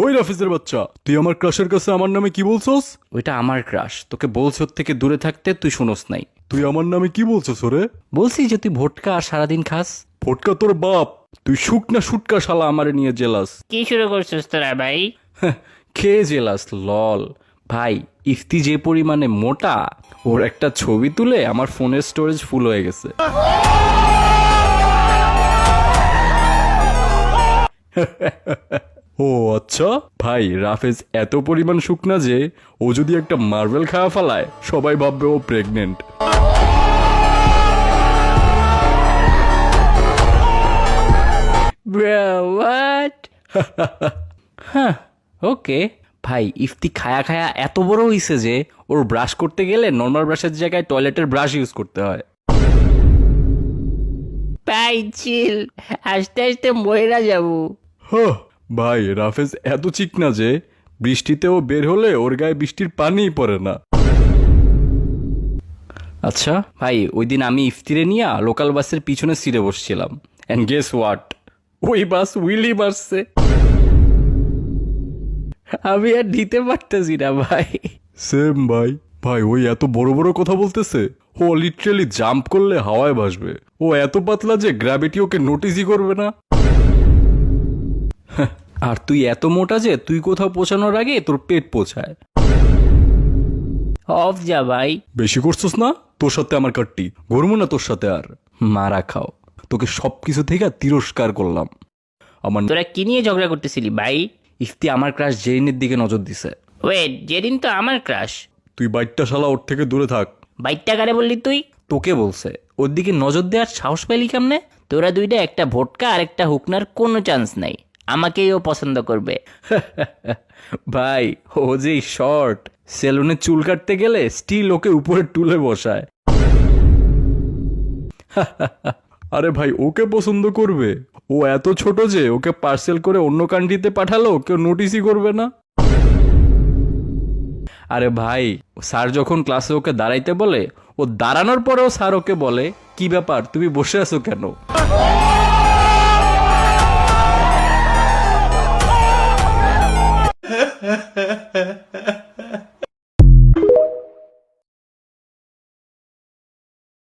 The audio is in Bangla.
ওই রাফিজের বাচ্চা, তুই আমার ক্রাশের কাছে আমার নামে কি বলছস? ওইটা আমার ক্রাশ, তোকে বলছি ওর থেকে দূরে থাকতে, তুই শুনোস নাই। তুই আমার নামে কি বলছস ওরে? বলছি যে তুই ভোটকা আর সারাদিন খাস। ফটকা তোর বাপ, তুই শুকনা শুটকা শালা আমারে নিয়ে জেলাস। কি শুরু করছিস তোরা ভাই? খেয়ে জেলাস লল। ভাই ইফতি যে পরিমাণে মোটা, ওর একটা ছবি তুলে আমার ফোনের স্টোরেজ ফুল হয়ে গেছে। ও আচ্ছা। ভাই রাফেজ এত পরিমাণ শুকনা যে ও যদি একটা মার্বেল খাওয়া ফেলায় সবাই ভাববে ও প্রেগনেন্ট। হোয়াট? হ্যাঁ ওকে। ভাই ইফতি খায়া খায়া এত বড় হইছে যে ওর ব্রাশ করতে গেলে নর্মাল ব্রাশের জায়গায় টয়লেটের ব্রাশ ইউজ করতে হয়। ভাই চিল, আস্তে আস্তে মইরা যাবো। হ্যাঁ ভাই, রাফেজ এত চিকনা যে বৃষ্টিতেও বের হলে ওর গায়ে বৃষ্টির পানিই পড়ে না। আচ্ছা ভাই, ওই দিন আমি ইফতিরে নিয়ে লোকাল বাসের পিছনে সিটে বসছিলাম, অ্যান্ড গেস হোয়াট, ওই বাস উইলি মারছে। আমি আর দিতে পারতেছি না ভাই। সেম ভাই। ভাই ওই এত বড় বড় কথা বলতেছে, ও লিটারালি জাম্প করলে হাওয়ায় ভাসবে। ও এত পাতলা যে গ্র্যাভিটি ওকে নোটিসই করবে না। আর তুই এত মোটা যে তুই কোথাও পৌঁছানোর আগে তোর পেট পৌঁছায়। অফ যা ভাই। বেশি করছস না? তোর সাথে আমার কাটটি ঘুরবো না তোর সাথে আর। মারা খাও। তোকে সবকিছু থেকে তিরস্কার করলাম। আমার তোরা কি নিয়ে ঝগড়া করতেছিলি ভাই? ইফতি আমার ক্রাশ জেরিনের দিকে নজর দিছে। ওয়েট, যেদিন তো আমার ক্রাশ। তুই বাইকটা শালা ওর থেকে দূরে থাক। বাইকটা কারে বললি তুই? তোকে বলছে। ওর দিকে নজর দেওয়ার সাহস পেলি কেমনে? তোরা দুইটা, একটা ভোটকা আর একটা হুকনার কোনো চান্স নাই। আমাকেই ও পছন্দ করবে। ভাই ও যে শর্ট, সেলুনে চুল কাটতে গেলে স্টিল ওকে উপরে টুলে বসায়। আরে ভাই, ওকে পছন্দ করবে? ও এত ছোট যে ওকে পার্সেল করে অন্য কান্ট্রিতে পাঠালো কেউ নোটিসই করবে না। আরে ভাই, স্যার যখন ক্লাসে ওকে দাঁড়াইতে বলে, ও দাঁড়ানোর পরেও স্যার ওকে বলে, কি ব্যাপার তুমি বসে আছো কেন?